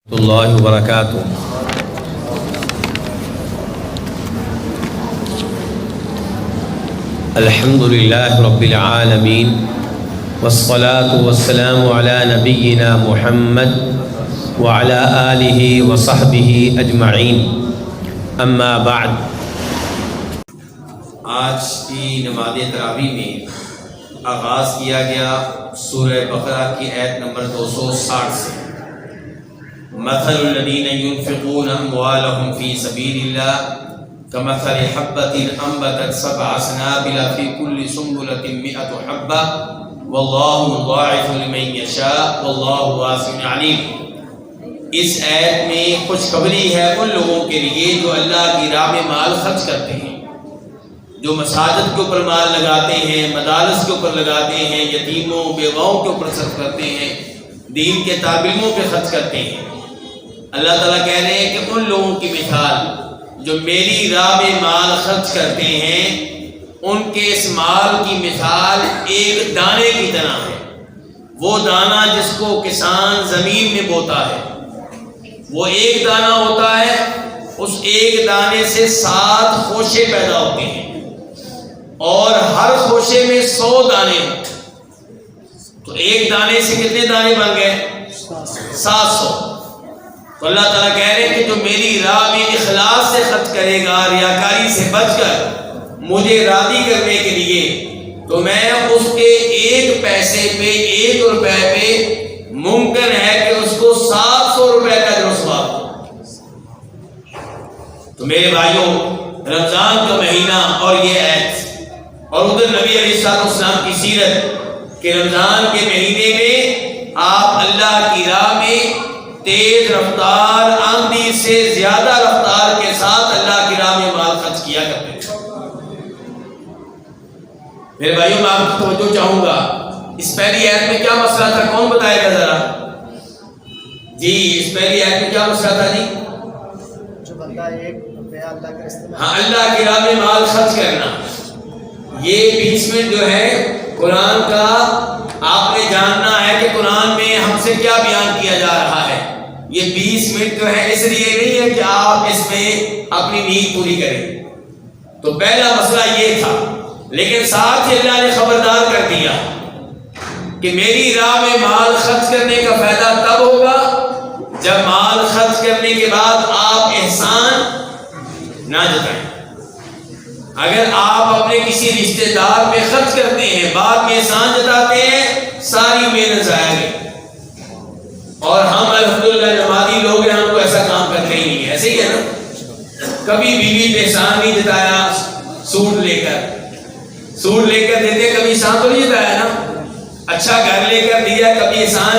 اللہ وبرکاتہ۔ الحمد للہ رب العالمین والصلاة والسلام علی نبینا محمد وعلی آلہ وصحبہ اجمعین، اما بعد۔ آج کی نماز تراویح میں آغاز کیا گیا سورہ بقرہ کی آیت نمبر 260 سے۔ مثل الذین ينفقون اموالهم فی سبیل اللہ کمثل حبۃ انبتت سبع سنابل فی کل سنبلۃ مئۃ حبۃ واللہ یضاعف لمن یشاء واللہ واسع علیم۔ اس آیت میں خوشخبری ہے ان لوگوں کے لیے جو اللہ کی راہ میں مال خرچ کرتے ہیں، جو مساجد کے اوپر مال لگاتے ہیں، مدارس کے اوپر لگاتے ہیں، یتیموں بیواؤں کے اوپر صرف کرتے ہیں، دین کے طالب علموں پہ خرچ کرتے ہیں۔ اللہ تعالیٰ کہہ رہے ہیں کہ ان لوگوں کی مثال جو میری راہ میں مال خرچ کرتے ہیں، ان کے اس مال کی مثال ایک دانے کی طرح ہے۔ وہ دانہ جس کو کسان زمین میں بوتا ہے، وہ ایک دانہ ہوتا ہے، اس ایک دانے سے 7 خوشے پیدا ہوتے ہیں اور ہر خوشے میں 100 دانے ہوتے ہیں، تو ایک دانے سے کتنے دانے بن گئے؟ 700۔ تو اللہ تعالیٰ کہہ رہے ہیں کہ جو میری راہ میں اخلاص سے خرچ کرے گا، ریاکاری سے بچ کر مجھے راضی کرنے کے لیے، تو میں اس کے ایک پیسے پہ، 1 روپے پہ ممکن ہے کہ اس کو 700 روپے کا اجر و ثواب دوں۔ تو میرے بھائیوں، رمضان کا مہینہ اور یہ آیت اور ادھر نبی علیہ السلام کی سیرت کہ رمضان کے مہینے میں آپ اللہ کی راہ میں تیز رفتار، آندھی سے زیادہ رفتار کے ساتھ اللہ کی راہ میں مال خرچ کیا کرتے ہیں۔ میرے بھائیوں، میں آپ کی توجہ چاہوں گا، اس پہلی آیت میں کیا مسئلہ تھا؟ کون بتائے گا ذرا؟ جی، اس پہلی آیت میں کیا مسئلہ تھا؟ جی، جو بندہ ایک روپیہ اللہ کا استعمال، ہاں، اللہ کی راہ میں مال خرچ کرنا۔ یہ 20 منٹ جو ہے قرآن کا، آپ نے جاننا ہے کہ قرآن میں ہم سے کیا بیان کیا جا رہا ہے۔ یہ 20 منٹ جو ہے اس لیے نہیں ہے کہ آپ اس میں اپنی نیند پوری کریں۔ تو پہلا مسئلہ یہ تھا، لیکن ساتھ ہی اللہ نے خبردار کر دیا کہ میری راہ میں مال خرچ کرنے کا فائدہ تب ہوگا جب مال خرچ کرنے کے بعد آپ احسان نہ جتائیں۔ اگر آپ اپنے کسی رشتہ دار پہ خرچ کرتے ہیں، بعد میں احسان جتاتے ہیں، ساری محنت ضائع گئی۔ اور ہم الحمدللہ نمازی لوگ ہیں، ہم کو ایسا کام کرتے ہی نہیں ہے، ایسے ہی ہے نا؟ کبھی بیوی پہ احسان نہیں جتایا، سوٹ لے کر دیتے، کبھی احسان تو نہیں جتایا نا؟ اچھا گھر لے کر دیا، کبھی احسان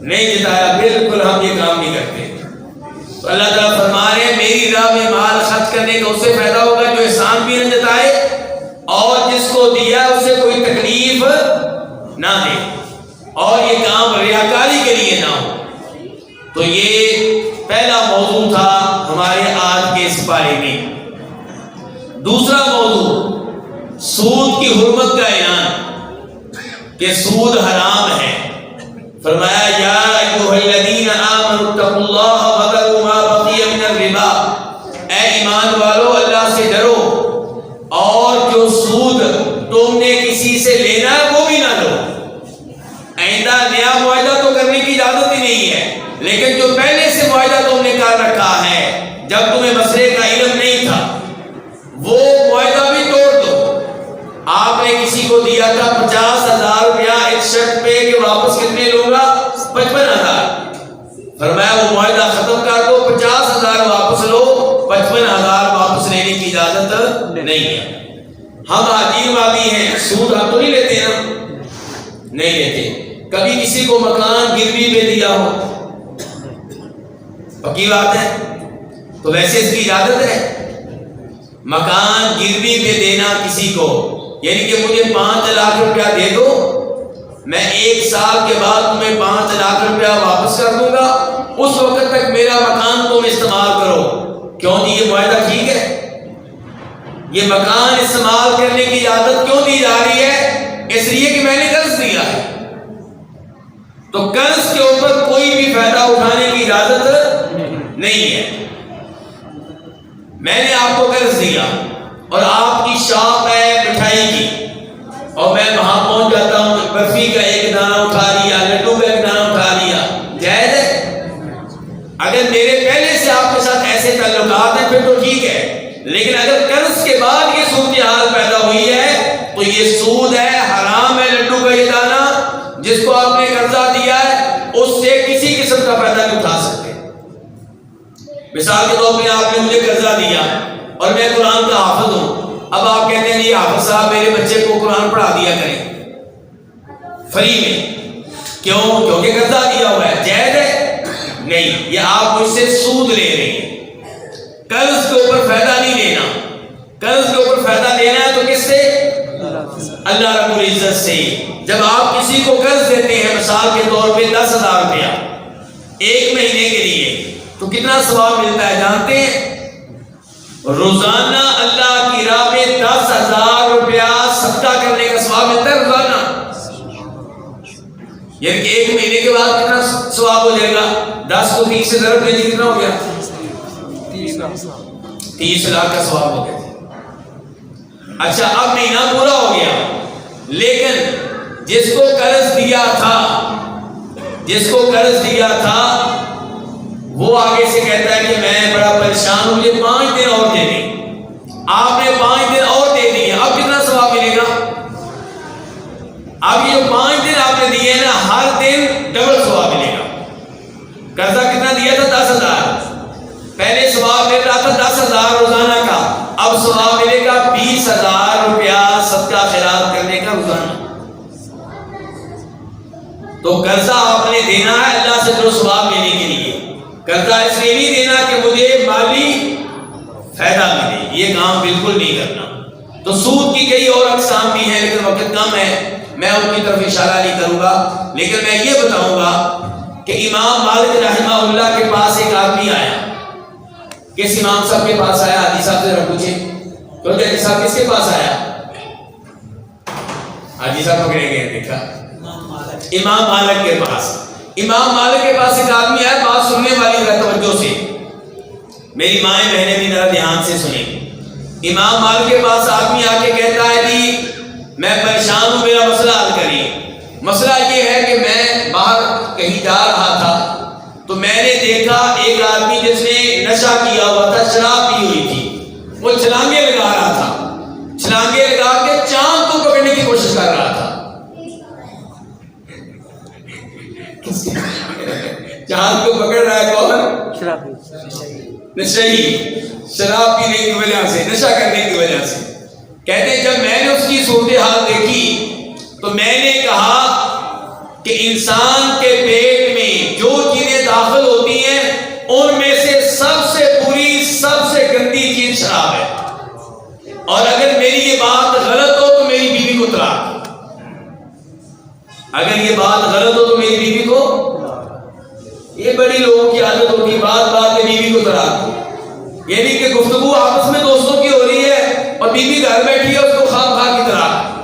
نہیں جتایا۔ بالکل ہم یہ کام نہیں کرتے۔ تو اللہ تعالیٰ فرما رہے ہیں میری راہ میں مال خرچ کرنے کا اس سے فائدہ ہوگا جو احسان بھی نہ جتائے اور جس کو دیا اسے کوئی تکلیف نہ دے، اور یہ کام ریاکاری کے لیے نہ ہو۔ تو یہ پہلا موضوع تھا ہمارے آج کے اس پارے میں۔ دوسرا موضوع سود کی حرمت کا اعلان کہ سود حرام ہے۔ فرمایا یا ایھا الذین آمنوا اتقوا اللہ وذروا ما بقی من الربا، اے ایمان والو اللہ سے ڈرو اور جو سود تم نے کسی سے لینا ہے وہ بھی نہ لو۔ آئندہ نیا معاہدہ تو کرنے کی اجازت ہی نہیں ہے، لیکن جو پہلے سے معاہدہ تم نے کر رکھا ہے جب تمہیں مسئلے کا علم نہیں تھا، وہ معاہدہ بھی توڑ دو۔ آپ نے کسی کو دیا تھا 50,000 روپیہ ایک شرط پہ کہ واپس کتنے لوں گا؟ 55,000۔ فرمایا وہ معاہدہ ختم کر دو، 50,000 واپس لو، 55,000 واپس لینے کی اجازت نہیں ہے۔ ہم عجیب آدمی ہیں، سود ہم تو نہیں لیتے نا؟ نہیں لیتے۔ کبھی کسی کو مکان گروی پہ دیا ہو، پکی بات ہے، تو ویسے اس کی اجازت ہے مکان گروی پہ دینا کسی کو، یعنی کہ مجھے 5 لاکھ روپیہ دے دو، میں 1 سال کے بعد تمہیں 5 لاکھ روپیہ واپس کر دوں گا، اس وقت تک میرا مکان تم استعمال کرو۔ کیوں جی؟ یہ معاہدہ ٹھیک ہے؟ یہ مکان استعمال کرنے کی اجازت کیوں دی جا رہی ہے؟ اس لیے کہ میں نے قرض دیا ہے، تو قرض کے اوپر کوئی بھی فائدہ اٹھانے کی اجازت نہیں ہے. میں نے آپ کو قرض دیا اور آپ کی شاپ ہے مٹھائی کی, اور میں وہاں پہنچ جاتا ہوں, برفی کا ایک دانہ اٹھا لیا, لڈو کا ایک دانہ اٹھا لیا, جائز ہے؟ اگر میرے پہلے سے آپ کے ساتھ ایسے تعلقات ہیں پھر تو ٹھیک ہے, لیکن اگر قرض کے بعد یہ صورتحال پیدا ہوئی ہے تو یہ سود ہے, حرام ہے. لڈو کا یہ دانہ جس کو آپ نے قرضہ دیا ہے اس سے کسی قسم کا فائدہ نہیں اٹھا سکتے. مثال کے طور پہ آپ نے مجھے قرضہ دیا اور میں قرآن کا حافظ ہوں, اب آپ کہتے ہیں جی حافظ صاحب میرے بچے کو قرآن پڑھا دیا کریں فری میں, کیوں؟ کیونکہ قرضہ دیا ہوا ہے. جائز ہے؟ نہیں, یہ آپ مجھ سے سود لے رہے ہیں. قرض کے اوپر فائدہ نہیں لینا. قرض کے اوپر فائدہ لینا ہے تو کس سے؟ اللہ رب العزت سے. جب آپ کسی کو قرض دیتے ہیں مثال کے طور پہ 10,000 روپیہ ایک مہینے کے لیے, تو کتنا ثواب ملتا ہے جانتے ہیں؟ روزانہ اللہ کی راہ میں 10,000 روپیہ صدقہ کرنے کا ثواب ملتا ہے روزانہ. یعنی کہ ایک مہینے کے بعد کتنا ثواب ہو جائے گا؟ 10 کو 30 سے ضرب دے دی, کتنا ہو گیا؟ 30 لاکھ کا ثواب ہو گیا. اچھا اب مہینہ پورا ہو گیا, لیکن جس کو قرض دیا تھا وہ آگے سے کہتا ہے کہ میں بڑا پریشان ہوں, مجھے 5 دن اور دے دیں. آپ نے 5 دن اور دے دیے, اب کتنا ثواب ملے گا؟ اب یہ جو 5 دن آپ نے دیے نا, ہر دن ڈبل ثواب ملے گا. قرضہ کتنا دیا تھا؟ 10,000. پہلے ثواب مل رہا تھا 10,000 روزانہ کا, اب ثواب ملے گا 20,000 روپیہ صدقہ خیرات کرنے کا روزانہ. تو قرضہ آپ نے دینا ہے اللہ سے جو ثواب لینے کے لیے. قرضہ اس لیے نہیں دینا کہ مجھے مالی فائدہ ملے, یہ کام بالکل نہیں کرنا. تو سود کی کئی اور اقسام بھی ہیں لیکن وقت کم ہے, میں ان کی طرف اشارہ نہیں کروں گا. لیکن میں یہ بتاؤں گا کہ امام مالک رحمہ اللہ کے پاس ایک آدمی آیا. کس امام صاحب کے پاس آیا؟ حدیث صاحب سے پوچھیں تو حدیث صاحب کس کے پاس آیا؟ حدیث صاحب پکڑے گئے, دیکھا امام مالک کے پاس. امام مالک کے پاس ایک آدمی آیا, بات سننے والی ہے توجہ سے, میری مائیں بہنیں بھی ذرا دھیان سے سنیں. امام مالک کے پاس آدمی آ کے کہتا ہے جی میں پریشان ہوں, میرا مسئلہ حل کریے. مسئلہ یہ ہے کہ میں باہر کہیں جا رہا تھا تو میں نے دیکھا ایک آدمی جس نے نشہ کیا ہوا تھا, شراب پی ہوئی تھی, وہ چھلانگے لگا رہا تھا, چھلانگے لگا کے چاند کو پکڑنے کی کوشش کر رہا تھا. چاند کو پکڑ رہا ہے کون؟ نشئی, شراب پینے کی وجہ سے, نشہ کرنے کی وجہ سے. کہتے ہیں جب میں نے اس کی صورتحال دیکھی تو میں نے کہا کہ انسان کے پیٹ میں جو چیزیں داخل ہوتی ہیں ان میں سے سب سے بری, سب سے گندی چیز شراب ہے. اور اگر میری یہ بات غلط ہو تو میری بیوی کو طلاق. اگر یہ بات غلط ہو تو میری بیوی کو, یہ بڑی لوگوں کی عادت ہوتی ہے بات میں بیوی کو طلاق. یعنی کہ گفتگو آپس میں دوستوں کی ہو رہی ہے اور بیوی گھر بیٹھی ہے, اس کو خواہ کی طلاق.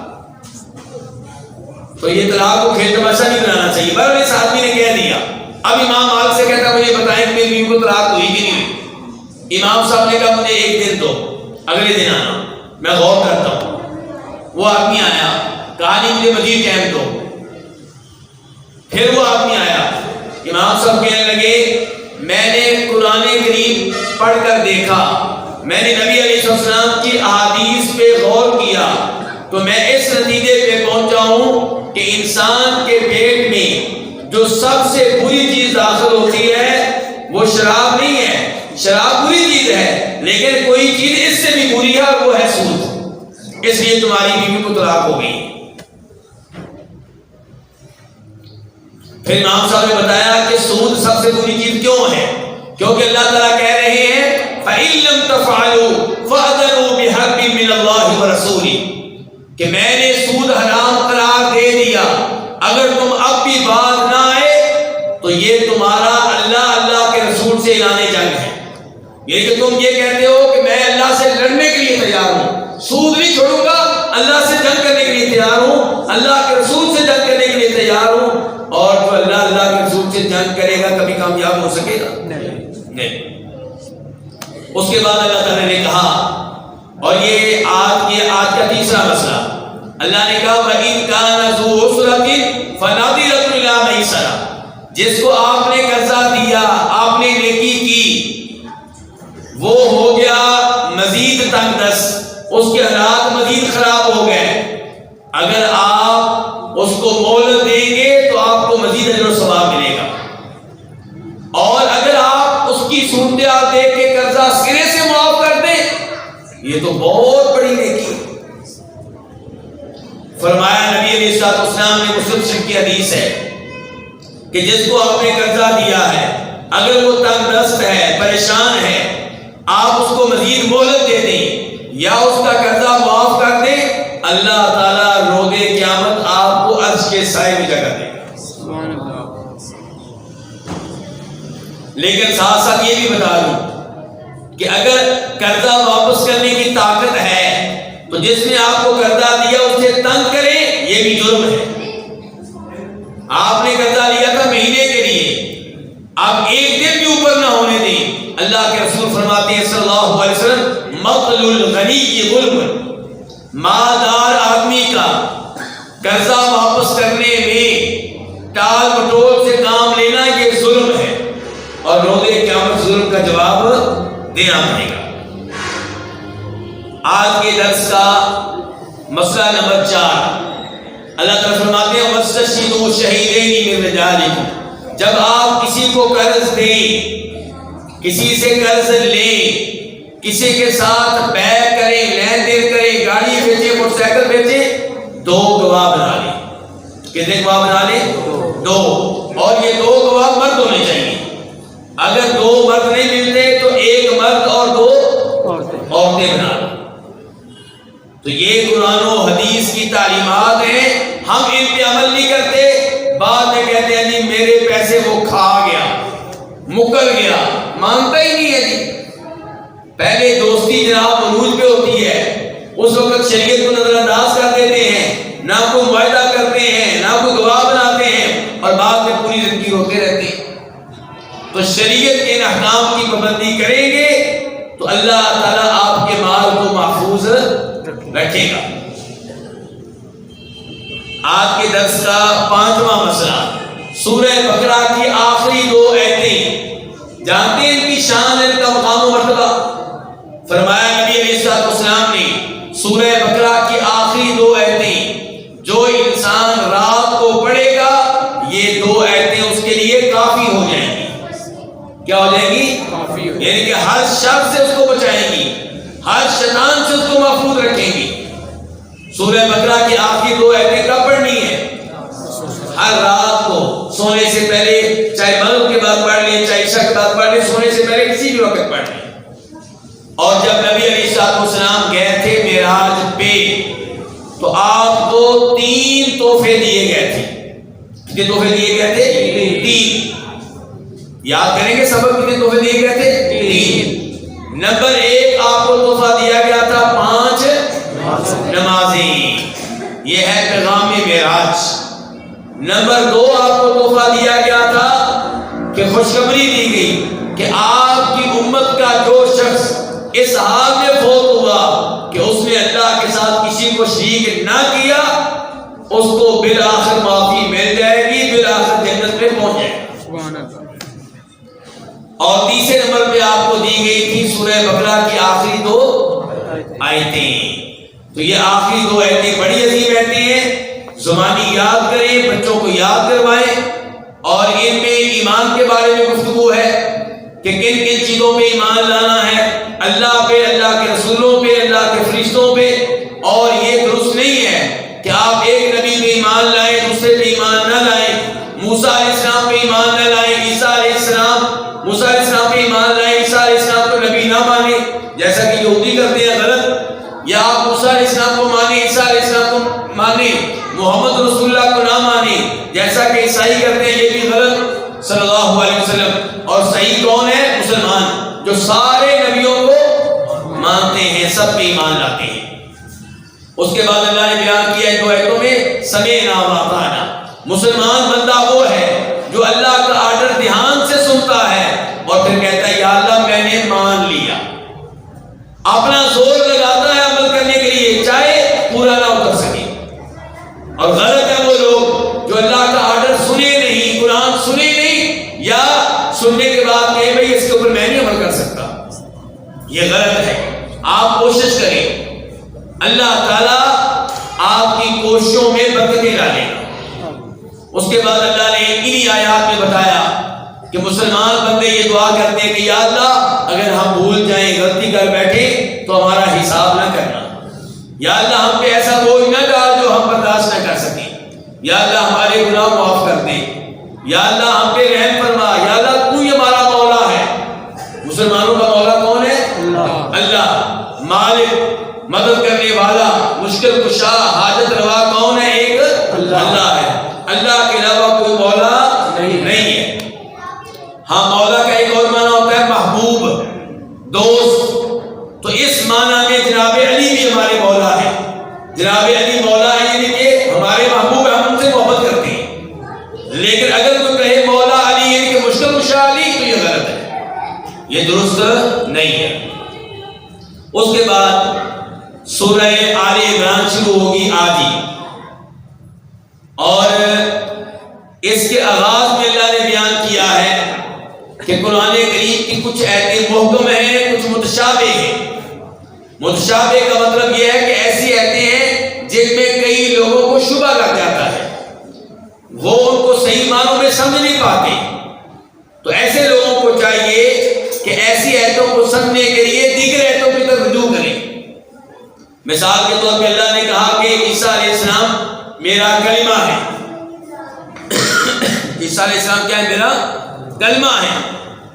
تو یہ طلاق کو کھیل تماشا نہیں بنانا چاہیے. بہرحال اس آدمی نے کہہ دیا. اب امام مالک سے کہتا مجھے بتائیں کہ میری بیوی کو طلاق ہوئی کہ نہیں. امام صاحب نے کہا مجھے 1 دن دو, اگلے دن آنا, میں غور کرتا ہوں. وہ آدمی آیا, کہا نہیں مجھے مزید ٹائم دو. پھر وہ آدمی آیا, امام صاحب کہنے لگے میں نے قرآن کریم پڑھ کر دیکھا, میں نے نبی علیہ السلام کی احادیث پہ غور کیا تو میں اس نتیجے پہ پہنچا ہوں کہ انسان کے پیٹ میں جو سب سے بری چیز داخل ہوتی ہے وہ شراب نہیں ہے. شراب بری چیز ہے لیکن کوئی چیز اس سے بھی بری ہے اور وہ ہے سود. اس لیے تمہاری بیوی کو طلاق ہو گئی. پھر امام صاحب نے بتایا کہ سود سب سے بری چیز کیوں ہے, کیونکہ اللہ تعالیٰ کہہ رہے ہیں فَإِن لَّمْ تَفْعَلُوا فَأْذَنُوا بِحَرْبٍ مِّنَ اللَّهِ وَرَسُولِهِ کہ میں نے سود حرام قرار دے دیا, اگر تم اب بھی باز نہ آئے تو یہ تمہارا اللہ کے رسول سے اعلان جنگ ہے. یہ کہ تم یہ کہتے ہو کہ میں اللہ سے لڑنے کے لیے تیار ہوں, سود نہیں چھوڑوں گا, اللہ سے جنگ کرنے کے لیے تیار ہوں, اللہ کے رسول سے جنگ کرنے کے لیے تیار ہوں. اور جو اللہ کے رسول سے جنگ کرے گا کبھی کامیاب ہو سکے گا؟ نہیں۔ اس کے بعد اللہ تعالیٰ نے کہا، اور یہ آج کا تیسرا مسئلہ، اللہ نے کہا وَإِن كَانَ ذُو عُسْرَةٍ فَنَظِرَةٌ إِلَىٰ مَيْسَرَةٍ، جس کو آپ نے قرضہ دیا، آپ نے نیکی کی، وہ ہو گیا مزید تنگ دست، اس کے حالات مزید خراب ہو گئے، اگر آپ اس کو مہلت دیں گے تو آپ کو مزید اجر و ثواب ملے گا، اور اگر آپ اس کی صورتحال دیکھ کے قرضہ سرے سے معاف کر دیں، یہ تو بہت بڑی نیکی ہے۔ فرمایا نبی علیہ الصلوۃ والسلام نے، مسلم شریف کی حدیث ہے کہ جس کو آپ نے قرضہ دیا ہے، اگر وہ تنگ دست ہے، پریشان ہے، آپ اس کو مزید مہلت دے دیں یا اس کا قرضہ معاف کر دیں، اللہ تعالیٰ روز قیامت آپ کو عرش کے سائے میں جگہ دے گا۔ لیکن ساتھ ساتھ یہ بھی بتا دوں کہ اگر قرضہ واپس کرنے کی طاقت ہے تو جس نے آپ کو قرضہ دیا اسے تنگ کرے، یہ بھی جرم ہے۔ آپ نے قرضہ لیا تھا مہینے کے لیے، آپ ایک دن بھی اوپر نہ ہونے دیں۔ اللہ کے رسول فرماتے ہیں صلی اللہ علیہ وسلم، مقل الغنی ظلم، مالدار آدمی کا قرضہ واپس کرنے میں ٹال مٹول سے کام لینا یہ ظلم ہے، اور روز قیامت ظلم کا جواب دینا پڑے گا۔ آج کے درس کا مسئلہ نمبر 4، اللہ تعالیٰ فرماتے ہیں وَاسْتَشْهِدُوا شَهِيدَيْنِ مِن رِجَالِكُمْ، جب آپ کسی کو قرض دیں، کسی سے قرض لیں، کسی کے ساتھ بیع کریں، لین دین کریں، گاڑی بیچیں، موٹر سائیکل بیچیں، 2 گواہ بنا لیں۔ کتنے گواہ بنا لیں؟ 2، اور یہ 2 گواہ مرد ہونے چاہیے۔ اگر 2 مرد نہیں ملتے تو 1 مرد اور 2 عورتیں بنا لیں۔ تو یہ قرآن و حدیث کی تعلیمات ہیں، ہم ان پہ عمل نہیں کرتے، بعد میں کہتے ہیں جی میرے پیسے وہ کھا گیا، مکر گیا، مانتا ہی نہیں ہے جی۔ پہلے دوستی جناب عروج پہ ہوتی ہے، اس وقت شریعت کو نظر انداز کر دیتے ہیں، نہ کوئی معاہدہ کرتے ہیں، نہ کوئی گواہ بناتے ہیں، اور بعد میں پوری زندگی روتے رہتے ہیں۔ تو شریعت کے احکام کی پابندی کریں گے تو اللہ تعالیٰ آپ کے مال کو محفوظ رکھے گا۔ آج کے درس کا 5واں مسئلہ، سورہ بقرہ کی آخری 2 آیتیں، جانتے ہیں ان کی شان، ان کا مقام و مرتبہ؟ فرمایا نبی علیہ الصلوۃ والسلام نے، سورہ بقرہ کی آخری 2 آیتیں جو انسان رات کو پڑھے گا، یہ 2 آیتیں اس کے لیے کافی ہو جائیں گی۔ کیا ہو جائیں گی؟ کافی، یعنی کہ ہر شر سے اس کو بچائیں گی، ہر شیطان سے اس کو محفوظ رکھیں گی۔ سورہ بقرہ کی آخری 2 آیتیں کب پڑھنی ہے؟ ہر رات کو سونے سے پہلے، چاہے مغرب کے بعد پڑھ لیں، چاہے عشاء کے بعد پڑھ لیں، سونے سے پہلے کسی بھی وقت پڑھ لیں۔ اور جب نبی علیہ الصلوۃ والسلام گئے تھے معراج پہ تو آپ کو 3 تحفے دیے گئے تھے۔ کتنے تحفے دیے گئے تھے؟ 3۔ یاد کریں گے سبق، کتنے تحفے دیے گئے تھے؟ 3۔ نمبر 1 آپ کو تحفہ دیا گیا تھا 5 نمازیں، یہ ہے پیغام معراج۔ نمبر 2 آپ کو تحفہ دیا گیا تھا کہ خوشخبری دی گئی کہ آپ کی امت کا جو شخص اس حال میں فوت ہوا کہ اس نے اللہ کے ساتھ کسی کو شریک نہ کیا، اس کو بالآخر معافی مل جائے گی، بالآخر جنت میں پہنچ جائے گا۔ اور تیسرے نمبر پہ آپ کو دی گئی تھی سورہ بقرہ کی آخری 2 آیتیں۔ تو یہ آخری 2 آیتیں بڑی عظیم آیتیں ہیں، زبانی یاد کریں، بچوں کو یاد کروائیں، اور ان میں ایمان کے بارے میں گفتگو ہے کہ کن کن چیزوں پہ ایمان لانا ہے، اللہ پہ، اللہ کے رسولوں پہ، اللہ کے فرشتوں پہ۔ اور یہ درست نہیں ہے کہ آپ ایک نبی پہ ایمان لائیں، دوسرے پہ ایمان نہ لائیں، موسیٰ علیہ السلام پہ ایمان نہ لائیں، عیسیٰ علیہ السلام، موسیٰ علیہ السلام پہ ایمان لائیں، عیسیٰ علیہ السلام کو نبی نہ مانیں جیسا کہ یہودی کرتے ہیں غلط، یا آپ موسیٰ علیہ السلام کو مانیں، عیسیٰ علیہ السلام کو مانیں، محمد رسول اللہ کو نہ مانیں جیسا کہ عیسائی کرتے ہیں، یہ بھی غلط صلی اللہ علیہ وسلم۔ اور صحیح کون ہے؟ مسلمان، جو سارے نبیوں کو مانتے ہیں، سب پہ ایمان لاتے ہیں۔ اس کے بعد اللہ نے بیان کیا ہے 2 آیتوں میں، سمعنا وأطعنا۔ مسلمان بندہ وہ ہے جو اللہ کا آرڈر دھیان سے سنتا ہے اور پھر کہتا ہے یا سننے کے بعد کہیں بھائی اس کے اوپر میں نہیں عمل کر سکتا، یہ غلط ہے۔ آپ کوشش کریں، اللہ تعالیٰ آپ کی کوششوں میں برکتیں ڈالے گا۔ اس کے بعد اللہ نے انہی آیات میں بتایا کہ مسلمان بندے یہ دعا کرتے ہیں کہ یا اللہ اگر ہم بھول جائیں، غلطی کر بیٹھے تو ہمارا حساب نہ کرنا، یا اللہ ہم پہ ایسا بوجھ نہ ڈال جو ہم برداشت نہ کر سکیں، یا اللہ ہمارے گناہ معاف کر دے، یا اللہ ہم پہ رحم فرما، یا اللہ تو ہی ہمارا مولا ہے۔ مسلمانوں کا مولا کون ہے؟ اللہ، مالک، مدد کرنے والا، مشکل کشا، حاجت روا کون ہے؟ ایک اللہ ہے۔ اللہ کے علاوہ کوئی مولا نہیں ہے۔ ہاں، مولا کا ایک اور معنی ہوتا ہے محبوب، دوست۔ تو اس معنی میں جناب علی بھی ہمارے مولا ہے، جناب علی مولا ہے، یعنی کہ ہمارے محبوب ہیں، ہم ان سے محبت کرتے ہیں۔ لیکن اگر کوئی کہے مولا علی یعنی کہ مشکل کشا علی، تو یہ غلط ہے، یہ درست نہیں ہے۔ اس کے بعد سورہ آل عمران شروع ہوگی آج ہی، اور اس کے آغاز میں اللہ نے بیان کیا ہے کہ قرآن کریم کی کچھ آیتیں محکم ہیں، کچھ متشابہ ہیں۔ متشابہ کا مطلب یہ ہے کہ ایسی آیتیں ہیں جن میں کئی لوگوں کو شبہ لگ جاتا ہے، وہ ان کو صحیح معنوں میں سمجھ نہیں پاتے۔ تو ایسے لوگوں کو چاہیے کہ ایسی آیتوں کو سمجھنے کے لیے دیگر آیتوں کی طرف رجوع کریں۔ مثال کے طور پہ اللہ نے کہا کہ عیسیٰ علیہ السلام میرا کلمہ ہے۔ عیسیٰ علیہ السلام کیا ہے؟ میرا کلمہ ہے۔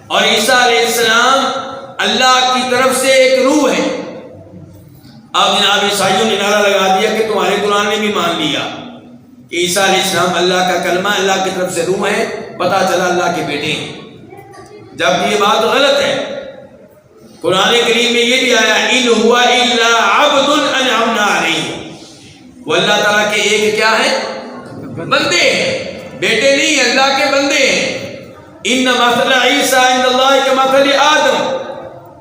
اور عیسیٰ علیہ السلام اللہ کی طرف سے ایک روح ہے۔ اب جناب عیسائیوں نے نعرہ لگا دیا کہ تمہارے قرآن نے بھی مان لیا کہ عیسیٰ علیہ السلام اللہ کا کلمہ، اللہ کی طرف سے روح ہے، پتہ چلا اللہ کے بیٹے ہیں، جبکہ یہ بات غلط ہے۔ قرآن کریم میں یہ بھی آیا ان هو الا عبد انعمنا علیہ، وہ اللہ تعالیٰ کے ایک کیا ہے؟ بندے ہیں، بیٹے نہیں ہیں، اللہ کے بندے ہیں۔ ان مثل عیسیٰ عند اللہ کمثل آدم،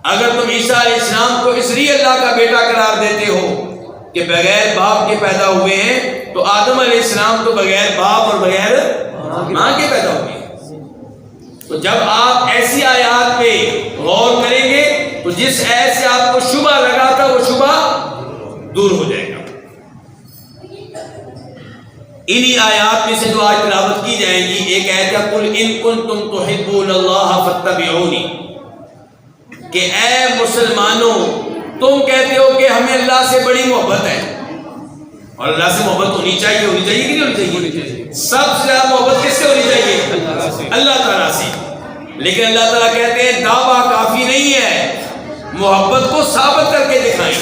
اگر تم عیسیٰ علیہ السلام کو اس لیے اللہ کا بیٹا قرار دیتے ہو کہ بغیر باپ کے پیدا ہوئے ہیں، تو آدم علیہ السلام تو بغیر باپ اور بغیر ماں کے پیدا ہوئے ہیں۔ تو جب آپ ایسی آیات پہ غور کریں گے تو جس ایت سے آپ کو شبہ لگا تھا وہ شبہ دور ہو جائے گا۔ انہی آیات میں سے جو آج تلاوت کی جائیں گی، ایک آیت ہے قل ان کنتم تحبون اللہ فاتبعونی، کہ اے مسلمانوں تم کہتے ہو کہ ہمیں اللہ سے بڑی محبت ہے، اور اللہ سے محبت ہونی چاہیے کہ نہیں ہونی چاہیے؟ سب سے زیادہ محبت کس سے ہونی چاہیے؟ اللہ تعالیٰ سے۔ لیکن اللہ تعالیٰ کہتے ہیں دعویٰ کافی نہیں ہے، محبت کو ثابت کر کے دکھائیں۔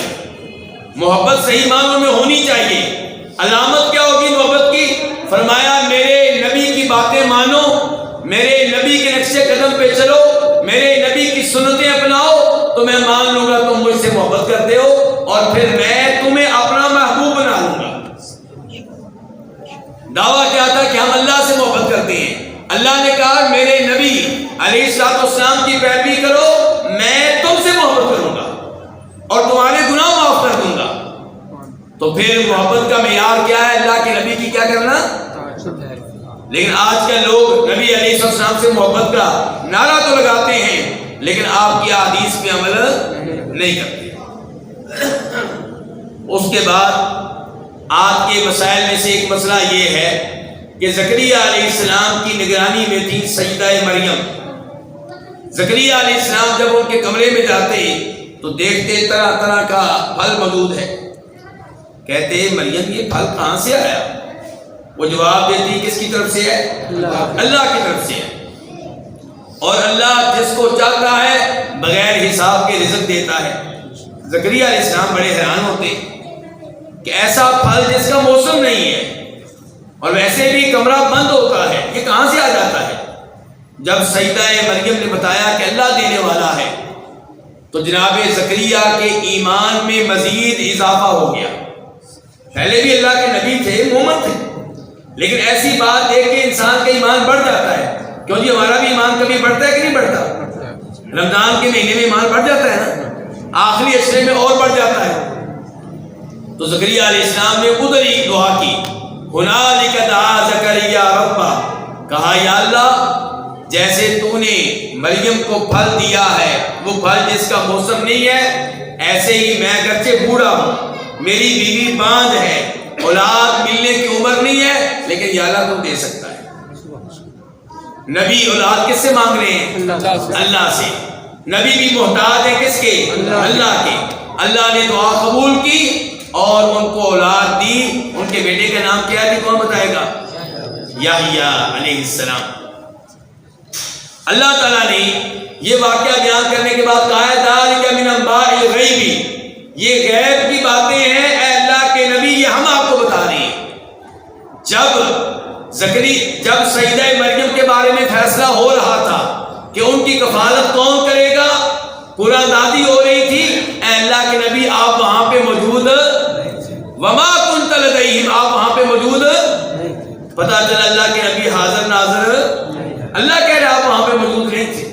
محبت صحیح معنوں میں ہونی چاہیے۔ علامت کیا ہوگی محبت کی؟ فرمایا میرے نبی کی باتیں مانو، میرے نبی کے نقش قدم پہ چلو، میرے نبی کی سنتیں اپناؤ، تو میں مان لوں گا تم مجھ سے محبت کرتے ہو، اور پھر میں تمہیں اپنا محبوب بنا لوں گا۔ دعویٰ کیا تھا کہ ہم اللہ سے محبت کرتے ہیں۔ اللہ نے کہا میرے نبی علیہ السلام کی پیروی کرو، میں تم سے محبت کروں گا اور تمہارے گناہ معاف کر دوں گا۔ تو پھر محبت کا معیار کیا ہے؟ اللہ کے نبی کی کیا کرنا؟ لیکن آج کے لوگ نبی علیہ السلام سے محبت کا نعرہ تو لگاتے ہیں، لیکن آپ کی احادیث پہ عمل نہیں کرتے۔ اس کے بعد آج کے مسائل میں سے ایک مسئلہ یہ ہے کہ زکریا علیہ السلام کی نگرانی میں تھی سیدہ مریم۔ زکریا علیہ السلام جب ان کے کمرے میں جاتے تو دیکھتے طرح طرح کا پھل موجود ہے، کہتے مریم یہ پھل کہاں سے آیا؟ وہ جواب دیتی کس کی طرف سے ہے؟ اللہ کی طرف سے ہے، اور اللہ جس کو چاہتا ہے بغیر حساب کے رزق دیتا ہے۔ زکریا علیہ السلام بڑے حیران ہوتے کہ ایسا پھل جس کا موسم نہیں ہے اور ویسے بھی کمرہ بند ہوتا ہے، یہ کہاں سے آ جاتا ہے؟ جب سیدہ مریم نے بتایا کہ اللہ دینے والا ہے تو جناب زکریا کے ایمان میں مزید اضافہ ہو گیا۔ پہلے بھی اللہ کے نبی تھے، مومن تھے، لیکن ایسی بات دیکھ کے انسان کا ایمان بڑھ جاتا ہے۔ کیوں جی ہمارا بھی ایمان کبھی بڑھتا ہے کہ نہیں بڑھتا؟ رمضان کے مہینے میں ایمان بڑھ جاتا ہے نا، آخری عشرے میں اور بڑھ جاتا ہے۔ تو زکریا علیہ السلام نے ادھر ہی دعا کی، ہنالک دعا زکریا ربہ، کہا یا اللہ جیسے تو نے مریم کو پھل دیا ہے، وہ پھل جس کا موسم نہیں ہے، ایسے ہی میں اگرچہ بوڑھا ہوں، میری بیوی باندھ ہے، اولاد ملنے کی عمر نہیں ہے، لیکن یا اللہ تو دے سکتا ہے۔ نبی اولاد کس سے مانگ رہے ہیں؟ اللہ سے۔ نبی بھی محتاج ہے کس کے؟ اللہ کے۔ اللہ نے دعا قبول کی اور ان کو اولاد دی۔ ان کے بیٹے کا نام کیا ہے؟ کون بتائے گا؟ یحییٰ علیہ السلام۔ اللہ تعالیٰ نے یہ واقعہ بیان کرنے کے بعد کہا ہے ذالک من انباء الغیب، یہ غیب کی باتیں ہیں اے اللہ کے نبی، یہ ہم آپ کو بتا رہے ہیں۔ جب سیدہ مریم کے بارے میں فیصلہ ہو رہا تھا کہ ان کی کفالت کون کرے گا، قرآن دادی ہو رہی تھی، اے اللہ کے نبی آپ وہاں پہ موجود، وما کنت لدیہم، آپ وہاں پہ موجود، پتا چلا اللہ کے نبی حاضر ناظر، اللہ کہہ رہے آپ وہاں پہ موجود نہیں تھے۔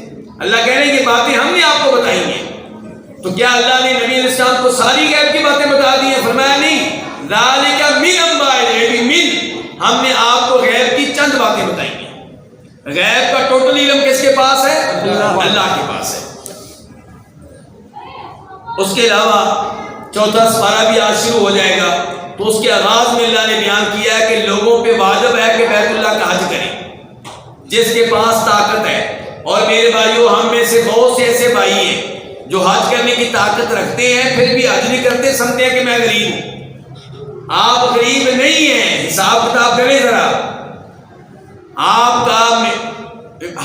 اللہ کہہ رہے ہیں یہ باتیں ہم نے آپ کو بتائی ہیں۔ تو کیا اللہ نے نبی علیہ السلام کو ساری غیب کی باتیں بتا دی ہیں؟ فرمایا نہیں، ذالک من انباء الغیب، ہم نے آپ کو غیب کی چند باتیں بتائی ہیں۔ غیب کا ٹوٹل علم کس کے پاس ہے؟ اللہ کے پاس ہے۔ اس کے علاوہ چوتھا سپارہ بھی آج شروع ہو جائے گا، تو اس کے آغاز میں اللہ نے بیان کیا ہے کہ لوگوں پہ واجب ہے کہ بیت اللہ کا حج کریں جس کے پاس طاقت ہے۔ اور میرے بھائیوں، ہم میں سے بہت سے ایسے بھائی ہیں جو حج کرنے کی طاقت رکھتے ہیں پھر بھی حج نہیں کرتے، سمجھتے ہیں کہ میں غریب ہوں۔ آپ غریب نہیں ہیں، حساب کتاب کریں ذرا۔ آپ کا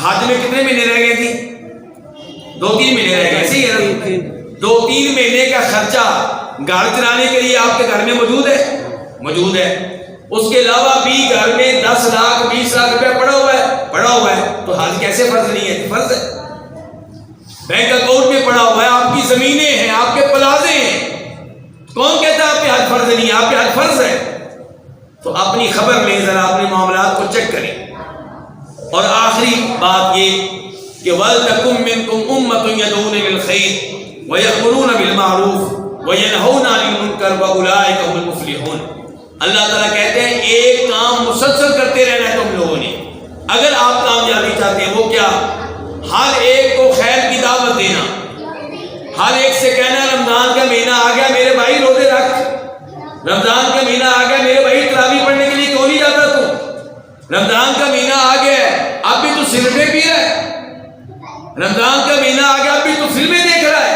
حج میں کتنے مہینے رہ گئے تھی؟ 2-3 مہینے رہ گئے، صحیح ہے؟ 2-3 مہینے کا خرچہ گھر چلانے کے لیے آپ کے گھر میں موجود ہے؟ موجود ہے۔ اس کے علاوہ بھی گھر میں 10 لاکھ 20 لاکھ روپے پڑا ہوا ہے، تو حج کیسے فرض نہیں ہے؟ فرض ہے۔ بینک اکاؤنٹ میں پڑا ہوا ہے، آپ کی زمینیں ہیں، آپ کے پلازے ہیں، کون کہتا ہے آپ پہ حج فرض نہیں ہے؟ آپ پہ حج فرض ہے۔ تو اپنی خبر میں ذرا اپنے معاملات کو چیک کریں۔ اور آخری بات یہ کہ وَلْتَكُن مِّنكُمْ أُمَّةٌ يَدْعُونَ بِالْخَيْرِ وَيَأْمُرُونَ بِالْمَعْرُوفِ وَيَنْهَوْنَ عَنِ الْمُنكَرِ وَأُولَٰئِكَ هُمُ الْمُفْلِحُونَ۔ اللہ تعالیٰ کہتے ہیں ایک کام مسلسل کرتے رہنا ہے تم لوگوں نے اگر آپ کامیابی چاہتے ہیں۔ وہ کیا؟ ہر ایک کو خیر کی دعوت دینا، ہر ایک سے کہنا رمضان کا مہینہ آ گیا میرے بھائی روزے رکھ، رمضان کا مہینہ آ گیا میرے بھائی تراویح پڑھنے کے لیے کیوں نہیں جاتا تو؟ رمضان کا مہینہ آ گیا اب بھی تو سگریٹیں پی رہا ہے، رمضان کا مہینہ آ گیا اب بھی تو فلمیں دیکھ رہا ہے۔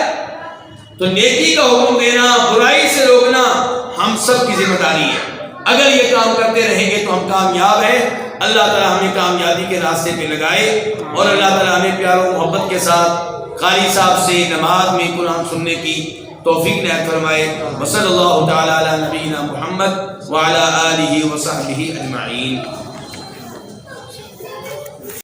تو نیکی کا حکم دینا، برائی سے روکنا ہم سب کی ذمہ داری ہے۔ اگر یہ کام کرتے رہیں گے تو ہم کامیاب ہیں۔ اللہ تعالیٰ ہمیں کامیابی کے راستے پہ لگائے، اور اللہ تعالیٰ ہمیں پیار و محبت کے ساتھ قاری صاحب سے نماز میں قرآن سننے کی توفیق عنایت فرمائے۔ وصلی اللہ تعالیٰ علی نبینا محمد وعلی آلہ وصحبہ اجمعین۔